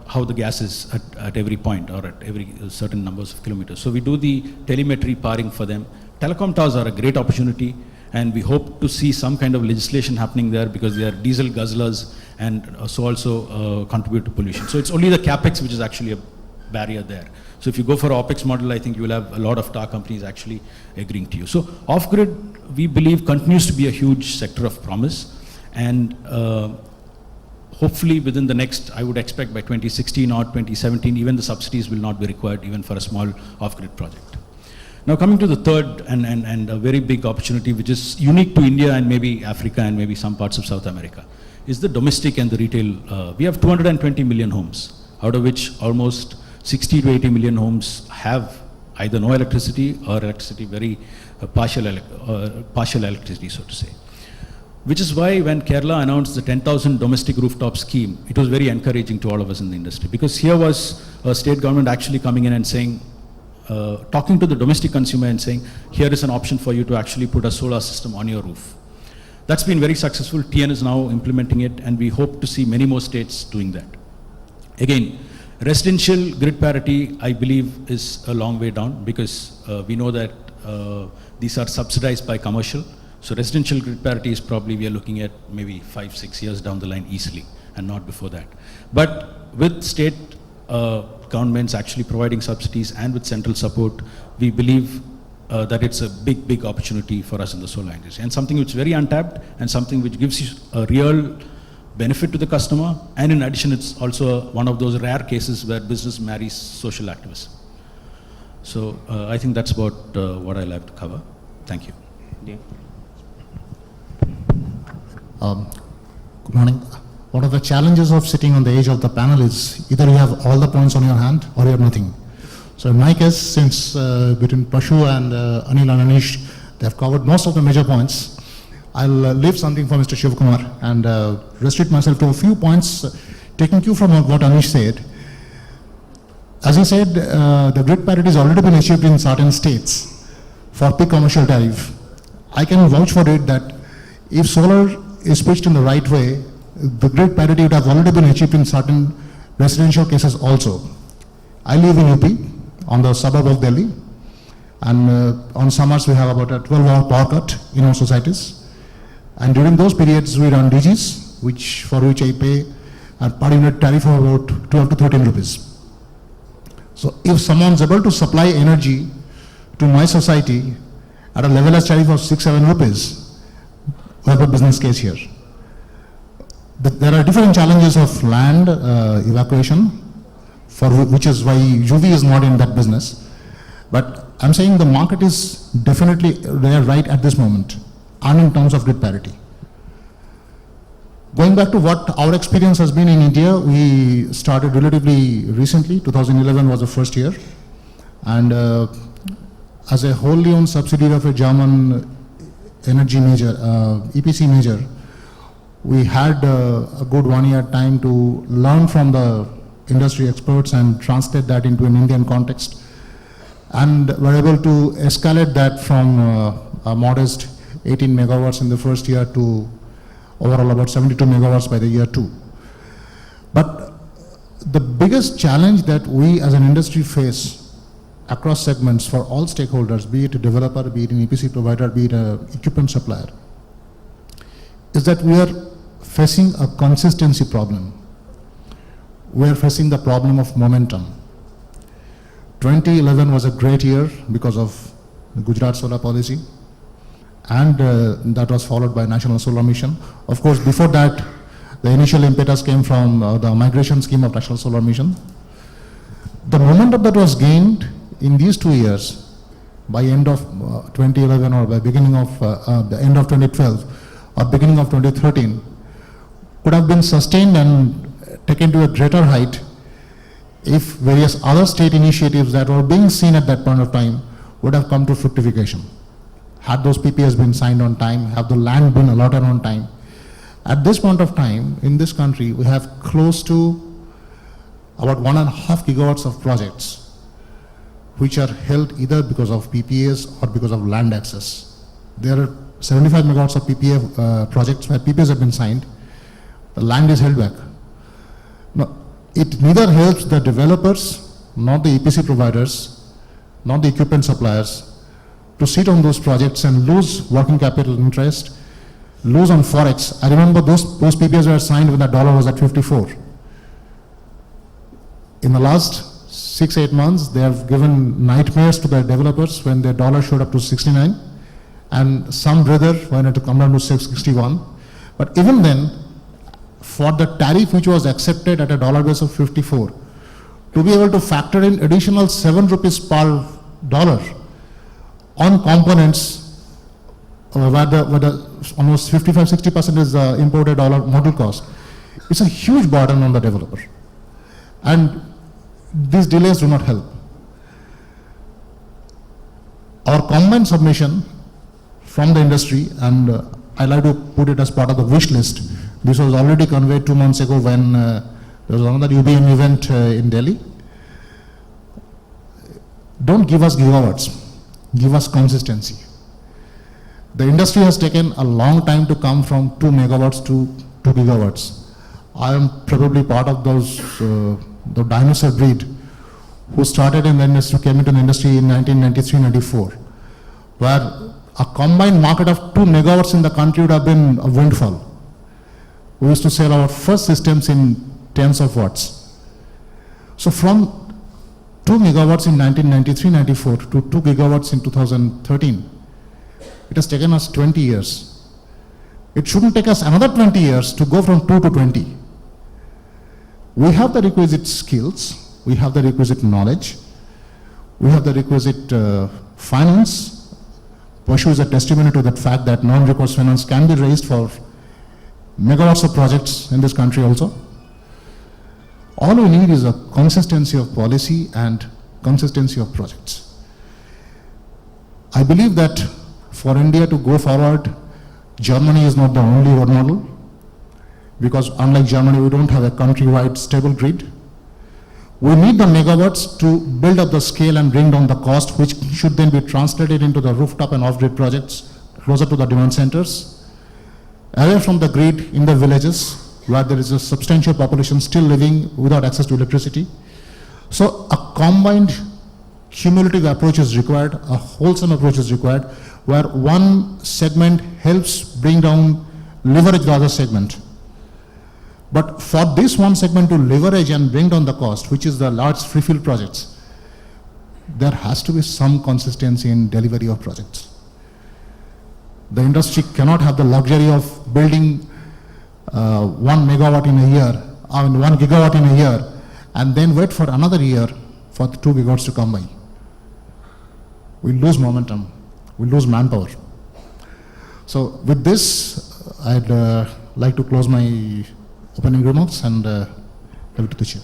how the gas is at every point or at every certain numbers of kilometers. So we do the telemetry paring for them. Telecom towers are a great opportunity, and we hope to see some kind of legislation happening there because they are diesel guzzlers and so also contribute to pollution. So it's only the capex which is actually a barrier there. So if you go for an OPEX model, I think you will have a lot of tower companies actually agreeing to you. So off-grid, we believe, continues to be a huge sector of promise, and hopefully within the next, I would expect by 2016 or 2017, even the subsidies will not be required even for a small off-grid project. Now coming to the third and a very big opportunity which is unique to India and maybe Africa and maybe some parts of South America is the domestic and the retail. We have 220 million homes, out of which almost 60 to 80 million homes have either no electricity or electricity very partial electricity, so to say. Which is why when Kerala announced the 10,000 domestic rooftop scheme, it was very encouraging to all of us in the industry, because here was a state government actually coming in and saying, talking to the domestic consumer and saying, here is an option for you to actually put a solar system on your roof. That's been very successful. TN is now implementing it, and we hope to see many more states doing that. Again, residential grid parity, I believe, is a long way down, because we know that these are subsidized by commercial. So residential grid parity is probably, we are looking at maybe 5-6 years down the line easily, and not before that. But with state governments actually providing subsidies and with central support, we believe that it's a big opportunity for us in the solar industry, and something which is very untapped and something which gives you a real benefit to the customer, and in addition it's also one of those rare cases where business marries social activism. So I think that's about what I'll have to cover. Thank you. Yeah. Good morning. One of the challenges of sitting on the edge of the panel is either you have all the points on your hand or you have nothing. So in my case, since between Pashu and Anil and Anish, they have covered most of the major points, I'll leave something for Mr. Shivakumar and restrict myself to a few points, taking cue from what Anish said. As he said, the grid parity has already been achieved in certain states for peak commercial tariff. I can vouch for it that if solar is pitched in the right way, the grid parity would have already been achieved in certain residential cases also. I live in UP, on the suburb of Delhi, and on summers we have about a 12-hour power cut in our societies. And during those periods we run DGs, for which I pay a per unit tariff of about 12 to 13 rupees. So if someone is able to supply energy to my society at a levelized tariff of 6-7 rupees, we have a business case here. There are different challenges of land evacuation, for which is why UV is not in that business. But I'm saying the market is definitely there right at this moment, and in terms of grid parity. Going back to what our experience has been in India, we started relatively recently. 2011 was the first year, and as a wholly owned subsidiary of a German energy major, EPC major, we had a good 1 year time to learn from the industry experts and translate that into an Indian context, and were able to escalate that from a modest 18 megawatts in the first year to overall about 72 megawatts by the year 2. But the biggest challenge that we as an industry face across segments for all stakeholders, be it a developer, be it an EPC provider, be it an equipment supplier, is that we are facing a consistency problem. We are facing the problem of momentum. 2011 was a great year because of the Gujarat solar policy, and that was followed by National Solar Mission. Of course, before that, the initial impetus came from the migration scheme of National Solar Mission. The momentum that was gained in these 2 years, by end of 2011 or by beginning of the end of 2012 or beginning of 2013, could have been sustained and taken to a greater height if various other state initiatives that were being seen at that point of time would have come to fructification. Had those PPAs been signed on time, have the land been allotted on time. At this point of time, in this country, we have close to about 1.5 gigawatts of projects which are held either because of PPAs or because of land access. There are 75 megawatts of PPA projects where PPAs have been signed. The land is held back. Now, it neither helps the developers, nor the EPC providers, nor the equipment suppliers to sit on those projects and lose working capital interest, lose on forex. I remember those PPAs were signed when the dollar was at 54. In the last 6-8 months, they have given nightmares to the developers when their dollar showed up to 69, and some brother when it come down to 661. But even then, for the tariff which was accepted at a dollar base of 54, to be able to factor in additional 7 rupees per dollar on components where the almost 55-60% is the imported dollar module cost, it's a huge burden on the developer. And these delays do not help. Our combined submission from the industry, and I like to put it as part of the wish list. This was already conveyed 2 months ago when there was another UBM event in Delhi. Don't give us gigawatts, give us consistency. The industry has taken a long time to come from 2 megawatts to 2 gigawatts. I am probably part of those, the dinosaur breed who started in the industry, came into the industry in 1993-94, where a combined market of 2 megawatts in the country would have been a windfall. We used to sell our first systems in tens of watts. So from 2 megawatts in 1993-94 to 2 gigawatts in 2013, it has taken us 20 years. It shouldn't take us another 20 years to go from 2 to 20. We have the requisite skills, we have the requisite knowledge, we have the requisite finance. PASHU is a testimony to that fact that non-recourse finance can be raised for megawatts of projects in this country also. All we need is a consistency of policy and consistency of projects. I believe that for India to go forward, Germany is not the only role model, because unlike Germany, we don't have a countrywide stable grid. We need the megawatts to build up the scale and bring down the cost, which should then be translated into the rooftop and off-grid projects closer to the demand centers, away from the grid in the villages where there is a substantial population still living without access to electricity. So a combined cumulative approach is required, a wholesome approach is required, where one segment helps bring down, leverage the other segment. But for this one segment to leverage and bring down the cost, which is the large free field projects, there has to be some consistency in delivery of projects. The industry cannot have the luxury of building 1 megawatt in a year, 1 gigawatt in a year, and then wait for another year for the 2 gigawatts to come by. We lose momentum, we lose manpower. So with this, I'd like to close my opening remarks and give it to the chair.